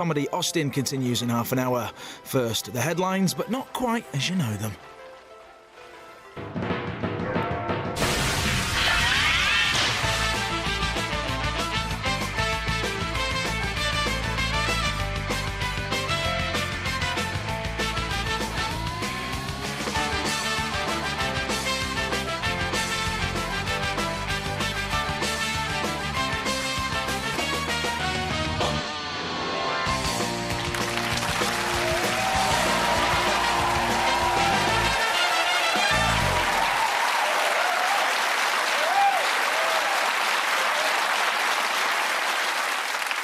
Comedy Austin continues in half an hour. First, the headlines, but not quite as you know them.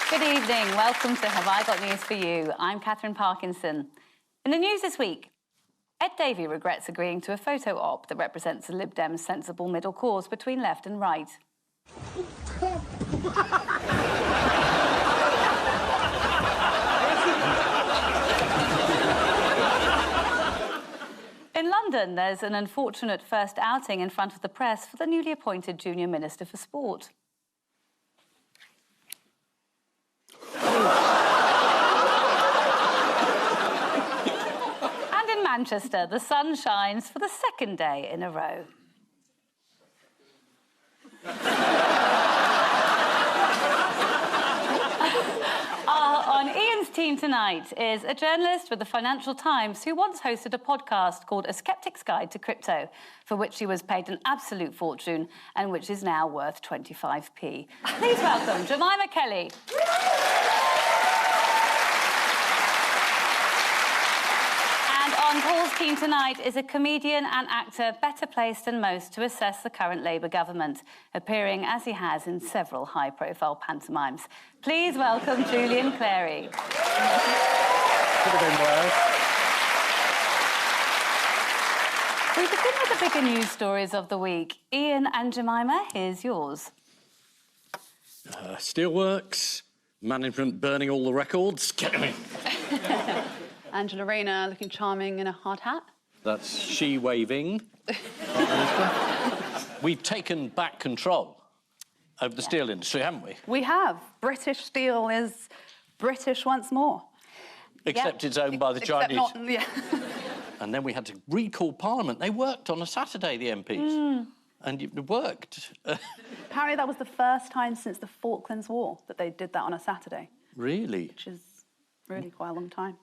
Good evening. Welcome to Have I Got News For You? I'm Katherine Parkinson. In the news this week, Ed Davey regrets agreeing to a photo op that represents the Lib Dems' sensible middle course between left and right. In London, there's an unfortunate first outing in front of the press for the newly appointed Junior Minister for Sport. And in Manchester, the sun shines for the second day in a row. On Ian's team tonight is a journalist with the Financial Times who once hosted a podcast called A Skeptic's Guide to Crypto, for which he was paid an absolute fortune and which is now worth 25p. Please welcome Jemima Kelly. And on Paul's team tonight is a comedian and actor better placed than most to assess the current Labour government, appearing as he has in several high-profile pantomimes. Please welcome Julian Clary. Could have been worse. We begin with the bigger news stories of the week. Ian and Jemima, here's yours. Steelworks, management burning all the records. Angela Rayner looking charming in a hard hat. That's she waving. We've taken back control over the steel industry, haven't we? We have. British steel is British once more. Except it's owned by the Except Chinese. not, yeah. And then we had to recall Parliament. They worked on a Saturday, the MPs. And it worked. Apparently that was the first time since the Falklands War that they did that on a Saturday. Really? Which is really quite a long time.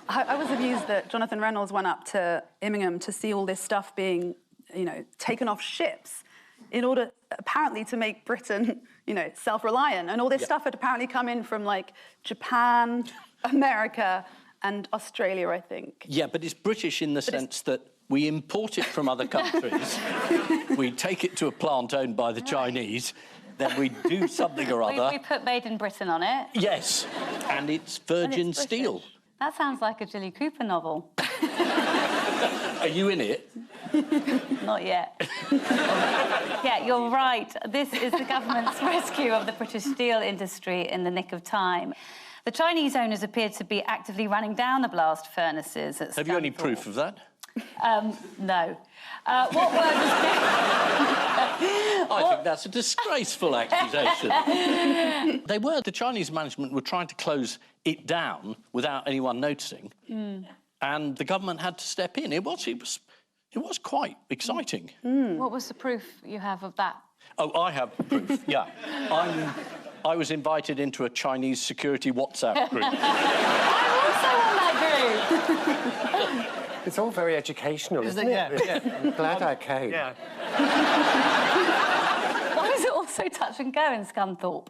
I was amused that Jonathan Reynolds went up to Immingham to see all this stuff being, taken off ships in order, apparently, to make Britain, self-reliant. And all this stuff had apparently come in from, Japan, America and Australia, I think. Yeah, but it's British in the sense that we import it from other countries, we take it to a plant owned by the Chinese, then we do something or other. We put Made in Britain on it. Yes, and it's virgin British. steel. That sounds like a Jilly Cooper novel. Are you in it? Not yet. Yeah, you're right. This is the government's rescue of the British steel industry in the nick of time. The Chinese owners appear to be actively running down the blast furnaces at Have you any Scunthorpe. proof of that? No. What word was I think that's a disgraceful accusation. The Chinese management were trying to close it down without anyone noticing, and the government had to step in. It was quite exciting. What was the proof you have of that? Oh, I have proof, yeah. I was invited into a Chinese security WhatsApp group. I'm also on that group. It's all very educational, isn't it? Yeah. I'm glad I came. Yeah. Why is it all so touch and go in Scunthorpe?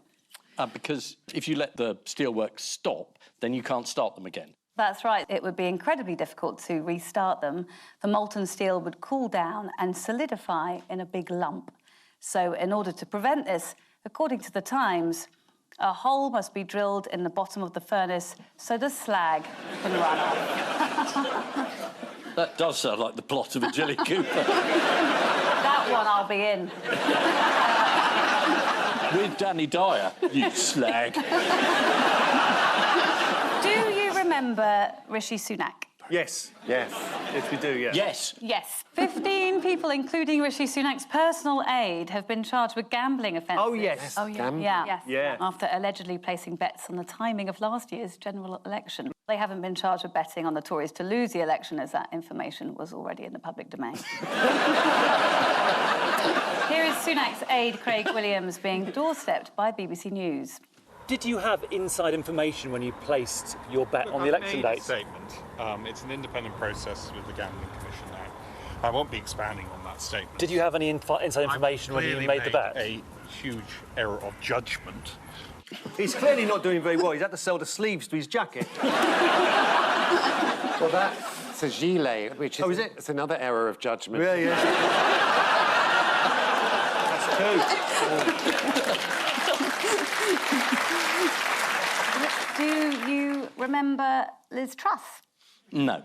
Because if you let the steelworks stop, then you can't start them again. That's right. It would be incredibly difficult to restart them. The molten steel would cool down and solidify in a big lump. So in order to prevent this, according to the Times, a hole must be drilled in the bottom of the furnace so the slag can run off. That does sound like the plot of a Jilly Cooper. That one I'll be in. With Danny Dyer, you slag. Do you remember Rishi Sunak? Yes. Yes. Yes, we do, yeah. Yes. Yes. 15 people, including Rishi Sunak's personal aide, have been charged with gambling offences. Oh, yes. Oh, yeah. Gambling. Yeah. Yes. Yeah. After allegedly placing bets on the timing of last year's general election. They haven't been charged with betting on the Tories to lose the election, as that information was already in the public domain. Here is Sunak's aide, Craig Williams, being doorstepped by BBC News. Did you have inside information when you placed your bet on the election I've made a date? statement. It's an independent process with the Gambling Commission now. I won't be expanding on that statement. Did you have any inside information when you Clearly made the bet? a huge error of judgment. He's clearly not doing very well. He's had to sell the sleeves to his jacket. Well, that's a gilet, which is, Oh, is it? It's another error of judgment. Yeah, yeah. That's two. Do you remember Liz Truss? No.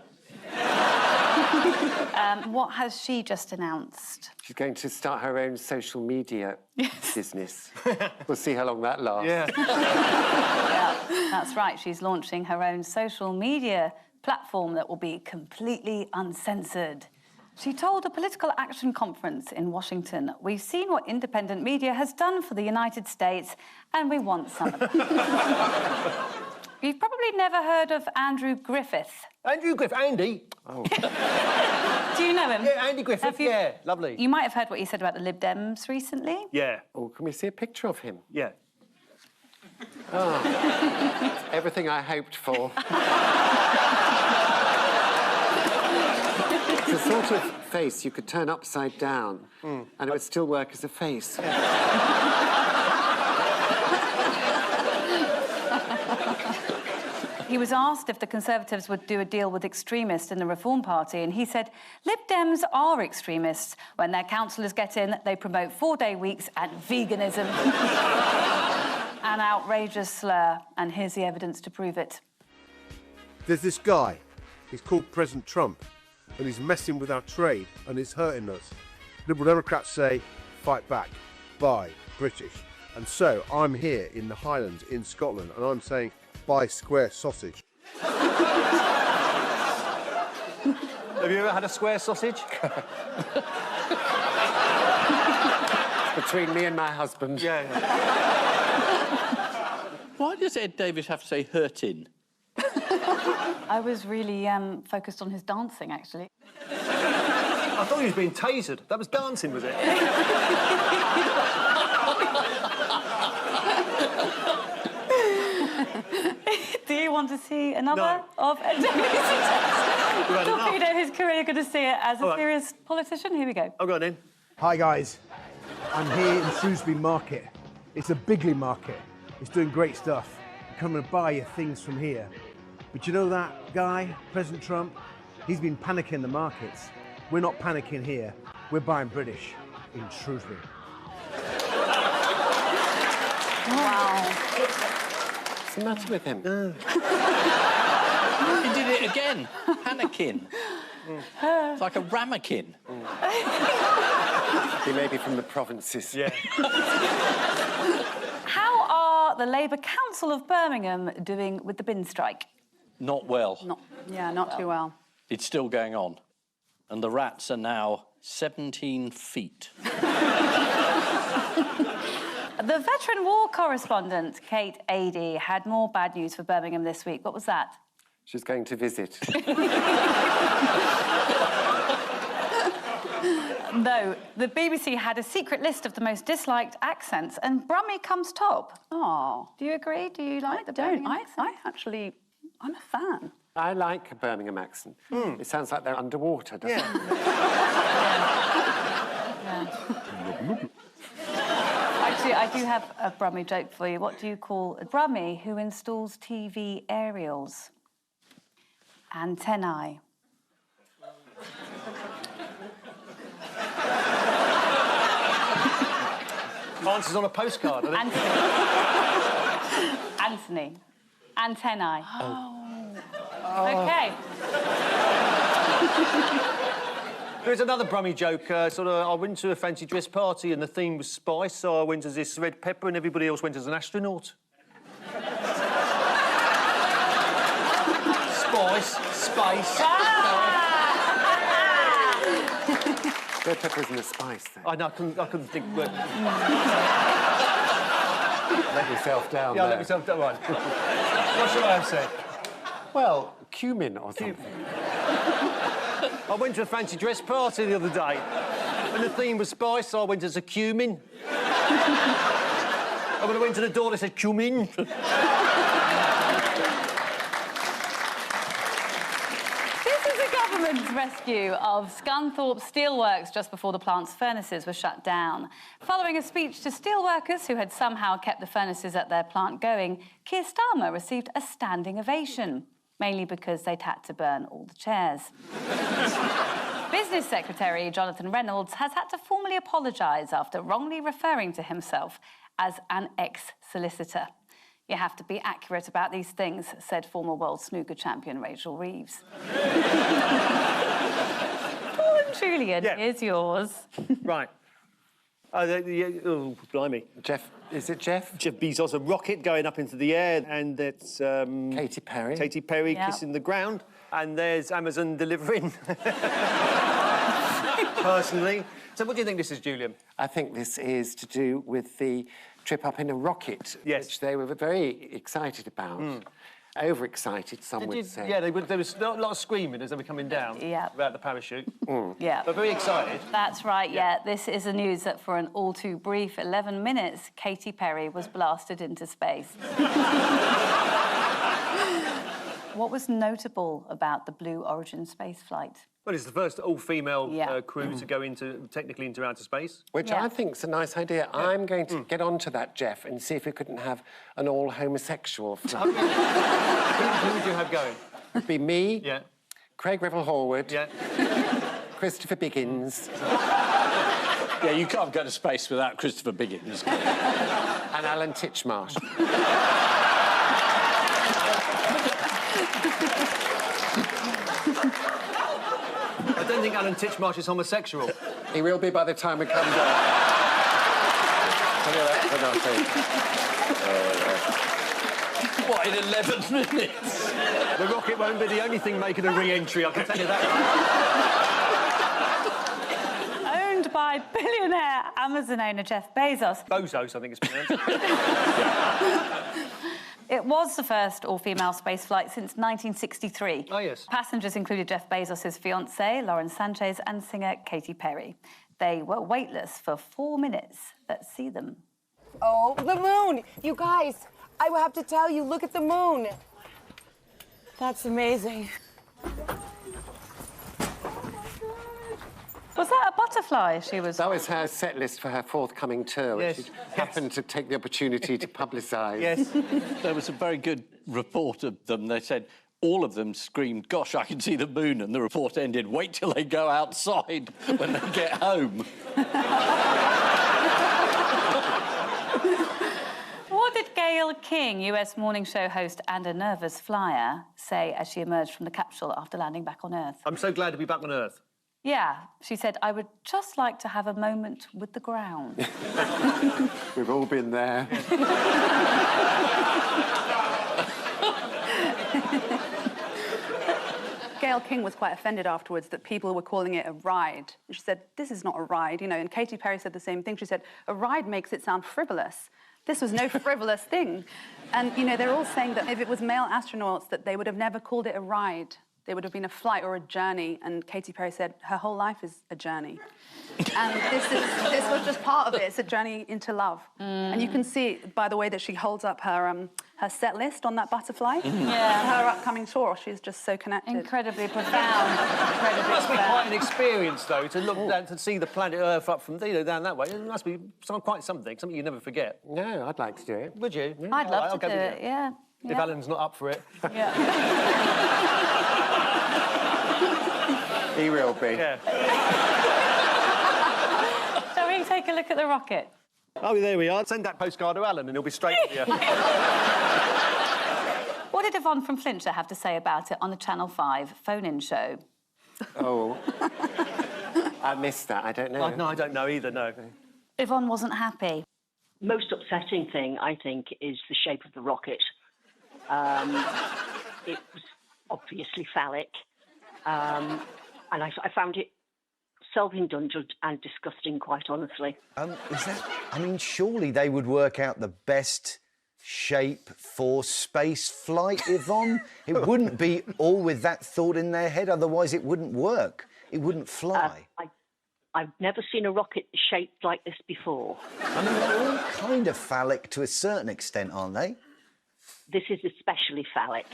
What has she just announced? She's going to start her own social media business. We'll see how long that lasts. Yeah. Yeah, that's right. She's launching her own social media platform that will be completely uncensored. She told a political action conference in Washington, "We've seen what independent media has done for the United States, and we want some of it." You've probably never heard of Andrew Griffith. Andrew Griffith. Andy. Oh. Do you know him? Yeah, Andy Griffith. Have you- Yeah, lovely. You might have heard what he said about the Lib Dems recently. Yeah, Oh, can we see a picture of him? yeah. Everything I hoped for. It's a sort of face you could turn upside down, and it would still work as a face. He was asked if the Conservatives would do a deal with extremists in the Reform Party, and he said, Lib Dems are extremists. When their councillors get in, they promote 4-day weeks and veganism. An outrageous slur, and here's the evidence to prove it. There's this guy, he's called President Trump, and he's messing with our trade and he's hurting us. Liberal Democrats say, fight back, buy British. And so I'm here in the Highlands in Scotland and I'm saying, buy square sausage. Have you ever had a square sausage? Between me and my husband. Yeah. Why does Ed Davis have to say hurting? I was really focused on his dancing, actually. I thought he was being tasered. That was dancing, was it? Do you want to see another No. of Ed Davis' had enough. torpedo his career? You're going to see it as a All right. serious politician? Here we go. I'll go on in. Hi guys, I'm here in Shrewsbury Market. It's a bigly market. It's doing great stuff. Come and buy your things from here. But you know that guy, President Trump? He's been panicking the markets. We're not panicking here. We're buying British in Shrewsbury. Wow. What's the matter with him? He did it again. Panicking. It's like a ramekin. He may be from the provinces. Yeah. How are the Labour Council of Birmingham doing with the bin strike? Not well. Not too well. It's still going on. And the rats are now 17 feet. The veteran war correspondent, Kate Adie, had more bad news for Birmingham this week. What was that? She's going to visit. No, the BBC had a secret list of the most disliked accents, and Brummie comes top. Oh, Do you agree? Do you like I the don't. Birmingham accent? I'm a fan. I like a Birmingham accent. It sounds like they're underwater, doesn't it? Actually, I do have a Brummie joke for you. What do you call a Brummie who installs TV aerials? Antennae. Answers on a postcard, I think. Anthony. Antennae. OK. There's another Brummie joke. I went to a fancy dress party and the theme was spice, so I went as this red pepper and everybody else went as an astronaut. Spice, space. Red pepper isn't a spice, though. I know, I couldn't think... But... Let yourself down Yeah, there. let myself down. Right. What should I have said? Well, cumin or something. I went to a fancy dress party the other day, and the theme was spice, so I went as a cumin. And when I went to the door, they said, cumin. Government's rescue of Scunthorpe Steelworks just before the plant's furnaces were shut down. Following a speech to steelworkers who had somehow kept the furnaces at their plant going, Keir Starmer received a standing ovation, mainly because they'd had to burn all the chairs. Business Secretary Jonathan Reynolds has had to formally apologise after wrongly referring to himself as an ex-solicitor. You have to be accurate about these things, said former world snooker champion Rachel Reeves. Paul and Julian, here's yours. Right. Oh, blimey. Jeff, is it Jeff? Jeff Bezos, a rocket going up into the air, and that's... Katy Perry. Katy Perry kissing the ground. And there's Amazon delivering. Personally. So what do you think this is, Julian? I think this is to do with the trip up in a rocket, which they were very excited about. Overexcited, some would say. Yeah, there was a lot of screaming as they were coming down about the parachute. Yeah. But very excited. That's right, yeah. This is the news that for an all-too-brief 11 minutes, Katy Perry was blasted into space. What was notable about the Blue Origin space flight? Well, it's the first all-female crew to go technically into outer space. Which I think is a nice idea. I'm going to get onto that, Jeff, and see if we couldn't have an all-homosexual flight. Who would you have going? It'd be me, Yeah. Craig Revel-Horwood, Yeah. Christopher Biggins, Yeah, you can't go to space without Christopher Biggins. and Alan Titchmarsh. I don't think Alan Titchmarsh is homosexual. He will be by the time we come down. Look at that. What, in 11 minutes? The rocket won't be the only thing making a re-entry, I can tell you that. Owned by billionaire Amazon owner Jeff Bezos. Bozos, I think it's pronounced. It was the first all-female space flight since 1963. Oh, yes. Passengers included Jeff Bezos' fiancée, Lauren Sanchez, and singer Katy Perry. They were weightless for 4 minutes. Let's see them. Oh, the moon! You guys, I will have to tell you, look at the moon. That's amazing. Was that a butterfly she was... That was her set list for her forthcoming tour, which Yes. she happened to take the opportunity to publicise. Yes. There was a very good report of them. They said all of them screamed, gosh, I can see the moon, and the report ended, wait till they go outside when they get home. What did Gayle King, US morning show host and a nervous flyer, say as she emerged from the capsule after landing back on Earth? I'm so glad to be back on Earth. Yeah, she said, I would just like to have a moment with the ground. We've all been there. Gayle King was quite offended afterwards that people were calling it a ride. She said, this is not a ride, you know, and Katy Perry said the same thing. She said, a ride makes it sound frivolous. This was no frivolous thing. And, you know, they're all saying that if it was male astronauts, that they would have never called it a ride. They would have been a flight or a journey. And Katy Perry said her whole life is a journey. And this was just part of it. It's a journey into love. And you can see by the way that she holds up her set list on that butterfly. Yeah. Her upcoming tour, she's just so connected. Incredibly profound. Incredibly It must be profound. quite an experience, though, to look down, to see the planet Earth up from down that way. It must be quite something you never forget. No, I'd like to do it. Would you? I'd All right, love I'll to go do with it, you. yeah. If Alan's not up for it. Yeah. He will be. Yeah. Shall we take a look at the rocket? Oh, there we are. Send that postcard to Alan and he'll be straight with you. What did Yvonne from Flintshire have to say about it on the Channel 5 phone-in show? Oh. I missed that. I don't know. No, I don't know either, no. Yvonne wasn't happy. Most upsetting thing, I think, is the shape of the rocket. It was obviously phallic, and I found it self-indulgent and disgusting, quite honestly. Is that... I mean, surely they would work out the best shape for space flight, Yvonne? It wouldn't be all with that thought in their head, otherwise it wouldn't work. It wouldn't fly. I've never seen a rocket shaped like this before. I mean, they're all kind of phallic to a certain extent, aren't they? This is especially phallic.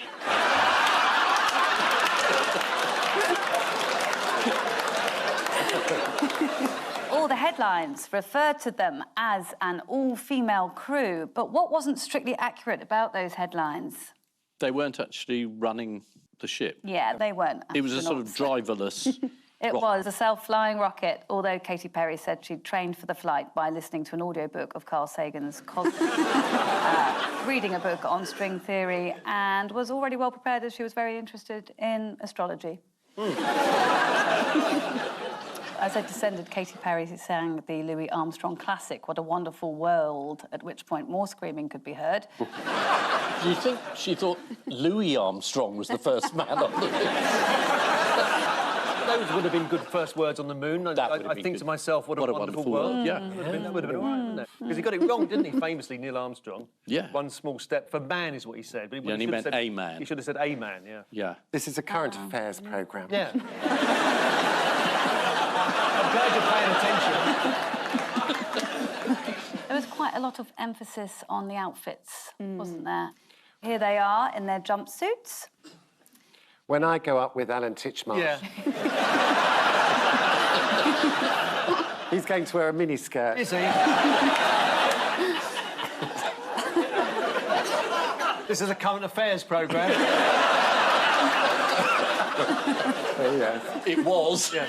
All the headlines referred to them as an all-female crew, but what wasn't strictly accurate about those headlines? They weren't actually running the ship. Yeah, they weren't. It was a sort of driverless... It was a self-flying rocket, although Katy Perry said she'd trained for the flight by listening to an audiobook of Carl Sagan's reading a book on string theory, and was already well prepared as she was very interested in astrology. As I descended, Katy Perry sang the Louis Armstrong classic, What a Wonderful World, at which point more screaming could be heard. Do you think she thought Louis Armstrong was the first man on the moon? Those would have been good first words on the moon. I think to myself, what a wonderful world. Yeah. That would have been all right, wouldn't it? Because he got it wrong, didn't he, famously, Neil Armstrong? Yeah. One small step for man is what he said. But he meant a man. He should have said a man, yeah. Yeah. This is a current affairs programme. Yeah. I'm glad you're paying attention. There was quite a lot of emphasis on the outfits, wasn't there? Here they are in their jumpsuits. When I go up with Alan Titchmarsh... Yeah. He's going to wear a miniskirt. Is he? This is a current affairs programme. Yes. It was. Yeah.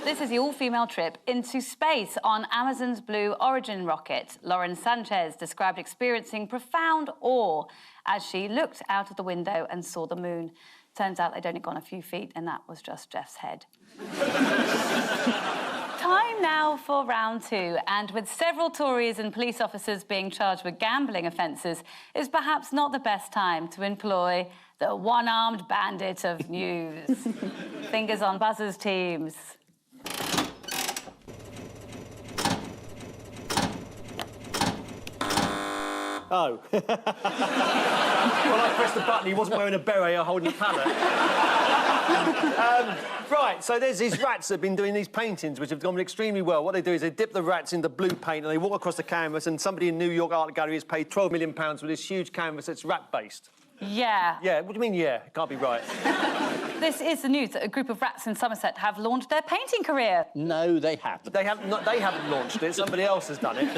This is the all-female trip into space on Amazon's Blue Origin rocket. Lauren Sanchez described experiencing profound awe as she looked out of the window and saw the moon. Turns out they'd only gone a few feet, and that was just Jeff's head. Time now for round two, and with several Tories and police officers being charged with gambling offences, is perhaps not the best time to employ the one-armed bandit of news. Fingers on buzzers, teams. Oh. Well, I pressed the button, he wasn't wearing a beret or holding a pallet. Right, so there's these rats that have been doing these paintings, which have gone extremely well. What they do is they dip the rats in the blue paint and they walk across the canvas, and somebody in New York Art Gallery has paid £12 million for this huge canvas that's rat-based. Yeah. Yeah, what do you mean, yeah? It can't be right. This is the news that a group of rats in Somerset have launched their painting career. No, they haven't. They haven't launched it, somebody else has done it.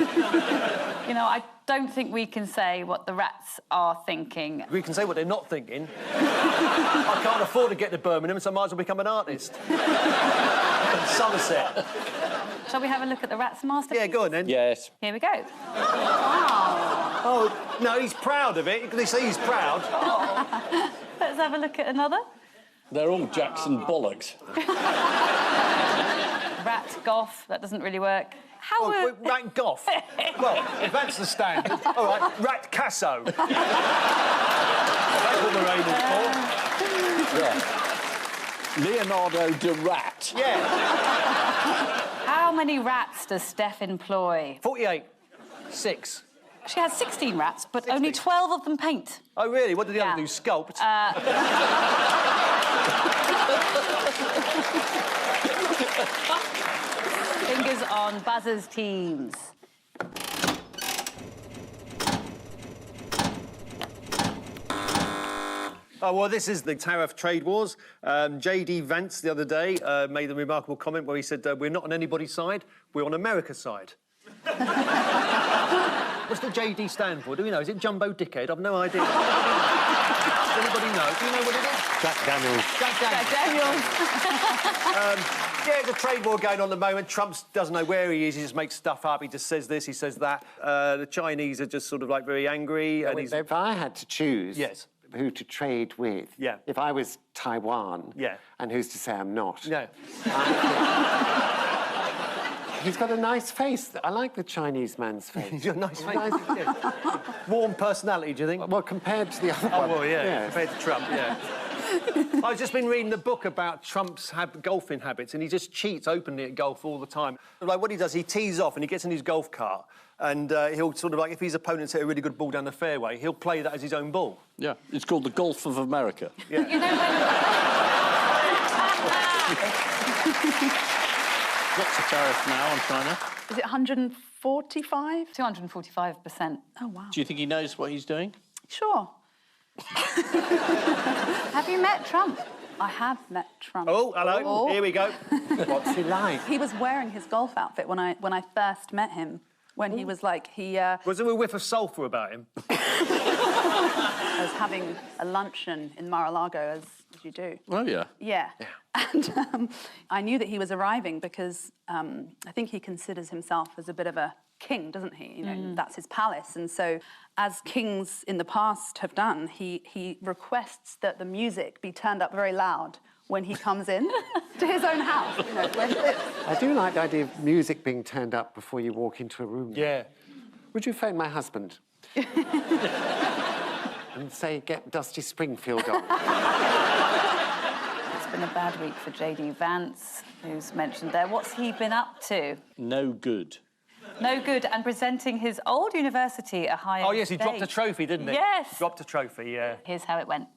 You know, I don't think we can say what the rats are thinking. We can say what they're not thinking. I can't afford to get to Birmingham, so I might as well become an artist. In Somerset. Shall we have a look at the rat's masterpiece? Yeah, go on then. Yes. Here we go. Wow. Oh, no, he's proud of it. Can they say he's proud? Oh. Let's have a look at another. They're all Jackson bollocks. Rat goth, that doesn't really work. How rat goth? Well, if that's the standard. All right, rat casso. That's what we're aiming for. Yeah. Leonardo de Rat. Yeah. How many rats does Steph employ? 48. 6. She has 16 rats, but only 12 of them paint. Oh, really? What did the other do? Sculpt? Fingers on buzzers, teams. Oh, well, this is the tariff trade wars. J.D. Vance the other day made a remarkable comment where he said, we're not on anybody's side, we're on America's side. What's the J.D. stand for? Do we know? Is it Jumbo Dickhead? I've no idea. Does anybody know? Do you know what it is? Jack Daniels. Jack Daniels. Yeah, there's a trade war going on at the moment. Trump doesn't know where he is. He just makes stuff up. He just says this, he says that. The Chinese are just sort of, like, very angry. And If I had to choose... Yes. Who to trade with. Yeah. If I was Taiwan. Yeah. And who's to say I'm not? No. He's got a nice face. I like the Chinese man's face. He's got a nice face. Yeah. Warm personality, do you think? Well, compared to the other one. Oh, well, yeah, yes. compared to Trump, yeah. I've just been reading a book about Trump's golfing habits, and he just cheats openly at golf all the time. Like, what he does, he tees off and he gets in his golf cart, and he'll sort of, like, if his opponent's hit a really good ball down the fairway, he'll play that as his own ball. Yeah, it's called the Golf of America. Yeah. You know What's the tariff now on China? Is it 145? 245%. Oh, wow. Do you think he knows what he's doing? Sure. Have you met Trump? I have met Trump. Oh, hello. Oh. Here we go. What's he like? He was wearing his golf outfit when I first met him. When he was like, Was there a whiff of sulphur about him? I was having a luncheon in Mar-a-Lago, as you do. Oh, yeah. Yeah. And I knew that he was arriving because I think he considers himself as a bit of a king, doesn't he? You know, that's his palace. And so, as kings in the past have done, he requests that the music be turned up very loud when he comes in to his own house, you know, where he lives. I do like the idea of music being turned up before you walk into a room. Yeah. Would you phone my husband? And say, get Dusty Springfield on. It's been a bad week for J.D. Vance, who's mentioned there. What's he been up to? No good. No good, and presenting his old university a higher Oh, yes, he dropped a stage. trophy, didn't he? Yes. Dropped a trophy, yeah. Here's how it went.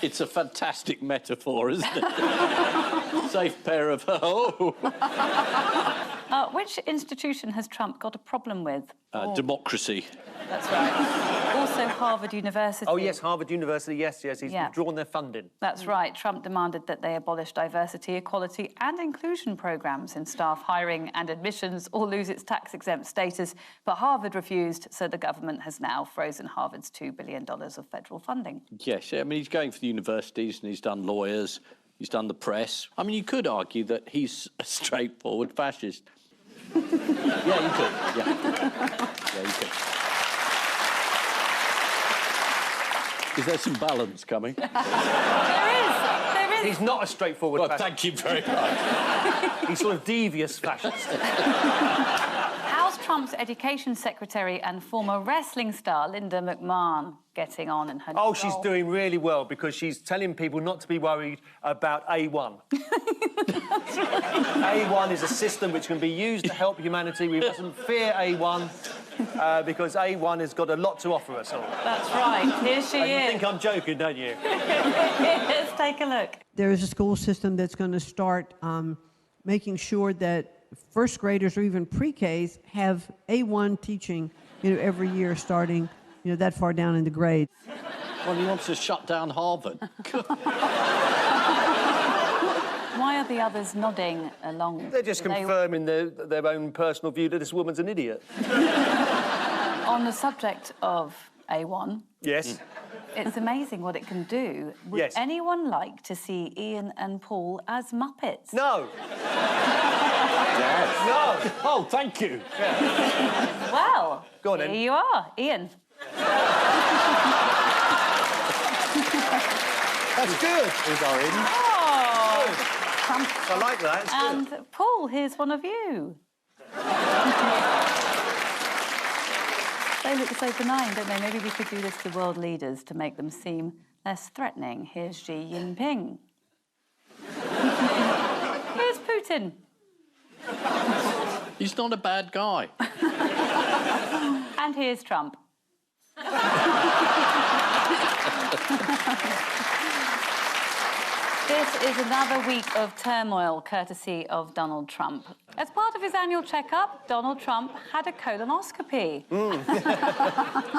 It's a fantastic metaphor, isn't it? Safe pair of... Oh! Which institution has Trump got a problem with? Democracy. That's right. Also Harvard University. Oh, yes, Harvard University, yes. He's Yeah. withdrawn their funding. That's right. Trump demanded that they abolish diversity, equality and inclusion programmes in staff hiring and admissions or lose its tax-exempt status. But Harvard refused, so the government has now frozen Harvard's $2 billion of federal funding. Yes, I mean, he's going for the universities and he's done lawyers, he's done the press. I mean, you could argue that he's a straightforward fascist. Yeah, you could. Yeah, you could. Is there some balance coming? There is. He's not a straightforward Well, fascist. thank you very much. He's sort of devious fascist. How's Trump's education secretary and former wrestling star Linda McMahon getting on in her new Oh, role? she's doing really well because she's telling people not to be worried about A1. A1 is a system which can be used to help humanity. We mustn't fear A1 because A1 has got a lot to offer us all. That's right. Here she You is. think I'm joking, don't you? Let's take a look. There is a school system that's going to start making sure that first graders or even pre-Ks have A1 teaching, every year starting, that far down in the grade. Well, he wants to shut down Harvard. Why are the others nodding along? They're just confirming their own personal view that this woman's an idiot. On the subject of A1... Yes. It's amazing what it can do. Would Yes. anyone like to see Ian and Paul as Muppets? No. Yes. No. Oh, thank you. Yeah. Well, Go on, here then. you are, Ian. That's good. He's orange. Oh! I like that. It's good. And Paul, here's one of you. They look so benign, don't they? Maybe we could do this to world leaders to make them seem less threatening. Here's Xi Jinping. Here's Putin. He's not a bad guy. And here's Trump. This is another week of turmoil, courtesy of Donald Trump. As part of his annual checkup, Donald Trump had a colonoscopy.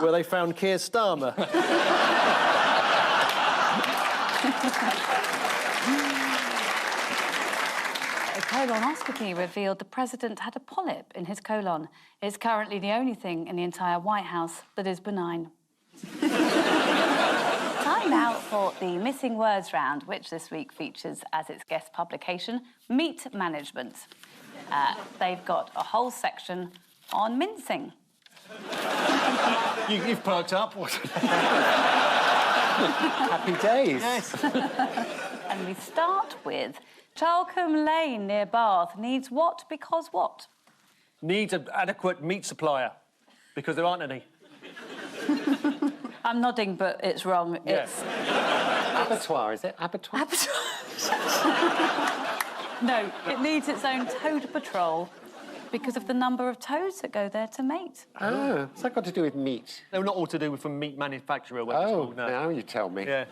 Where they found Keir Starmer. A colonoscopy revealed the president had a polyp in his colon. It's currently the only thing in the entire White House that is benign. Time now for the Missing Words round, which this week features as its guest publication, Meat Management. They've got a whole section on mincing. You've perked up. Happy days. Yes. And we start with Chalcombe Lane near Bath needs what because what? Needs an adequate meat supplier, because there aren't any. I'm nodding, but it's wrong. Yeah. It's Abattoir, is it? Abattoir? No, it needs its own toad patrol because of the number of toads that go there to mate. Oh, what's that got to do with meat? They're not all to do with from meat manufacturer. When it's Oh, called, no. now you tell me. Yeah.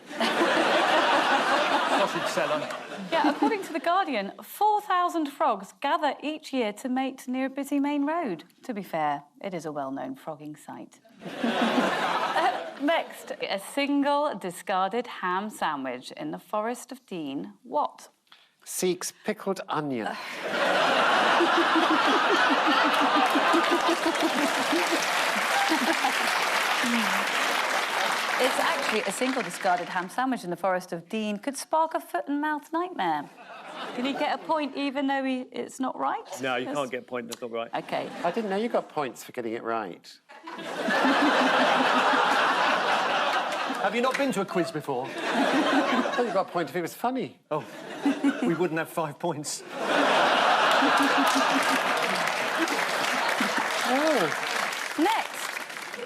Sausage seller. Yeah, according to The Guardian, 4,000 frogs gather each year to mate near a busy main road. To be fair, it is a well-known frogging site. Next, a single discarded ham sandwich in the Forest of Dean. What? Seeks pickled onion. It's actually a single discarded ham sandwich in the Forest of Dean could spark a foot and mouth nightmare. Can he get a point even though it's not right? No, you can't get a point, that's not right. OK. I didn't know you got points for getting it right. Have you not been to a quiz before? I thought you got a point if it was funny. Oh, we wouldn't have 5 points. Next,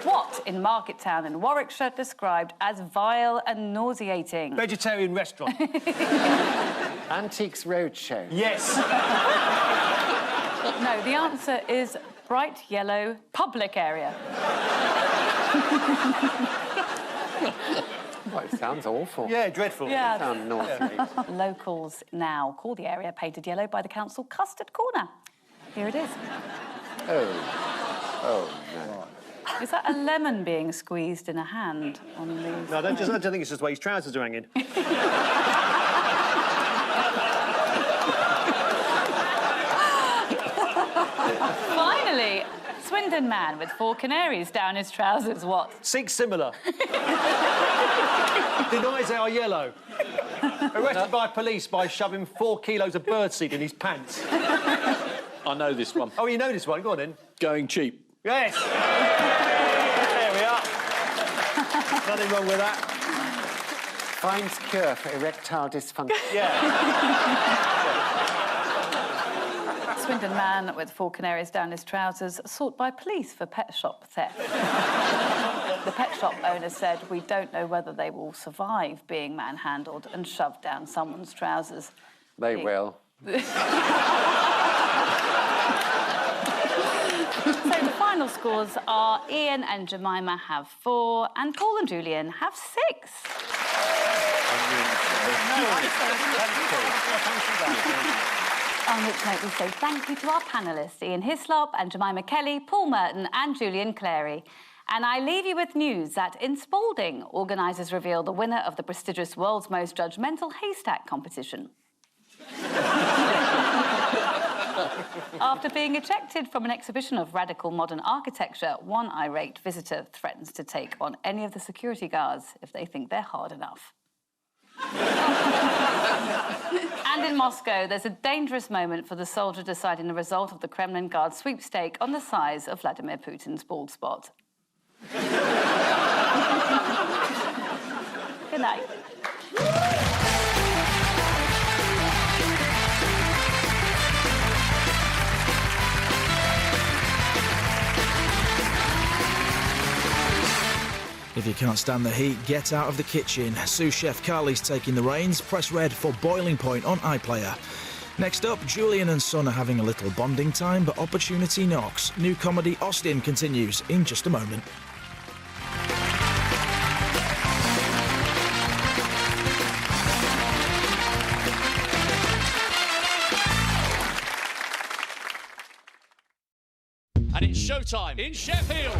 what in Market Town in Warwickshire described as vile and nauseating? Vegetarian restaurant. Antiques Roadshow. Yes. No, the answer is bright yellow public area. Oh, it sounds awful. Yeah, dreadful. Yeah. Sound nauseating. Locals now call the area painted yellow by the council Custard Corner. Here it is. Oh, no. Is that a lemon being squeezed in a hand on these? No, I don't think it's just the way his trousers are hanging. Finally, Swindon man with 4 canaries down his trousers. What? Seeks similar. Denies they are yellow. Arrested by police by shoving 4 kilos of birdseed in his pants. I know this one. Oh, you know this one? Go on, then. Going cheap. Yes. There we are. Nothing wrong with that. Finds cure for erectile dysfunction. Yeah. Swindon man with 4 canaries down his trousers sought by police for pet shop theft. The pet shop owner said, "We don't know whether they will survive being manhandled and shoved down someone's trousers." They will. So the final scores are Ian and Jemima have 4 and Paul and Julian have 6. On which note we say thank you to our panellists, Ian Hislop and Jemima Kelly, Paul Merton and Julian Clary. And I leave you with news that in Spalding, organisers reveal the winner of the prestigious World's Most Judgmental Haystack competition. After being ejected from an exhibition of radical modern architecture, one irate visitor threatens to take on any of the security guards if they think they're hard enough. And in Moscow, there's a dangerous moment for the soldier deciding the result of the Kremlin Guard sweepstake on the size of Vladimir Putin's bald spot. Good night. If you can't stand the heat, get out of the kitchen. Sous Chef Carly's taking the reins. Press red for Boiling Point on iPlayer. Next up, Julian and Son are having a little bonding time, but opportunity knocks. New comedy Austin continues in just a moment. And it's showtime in Sheffield.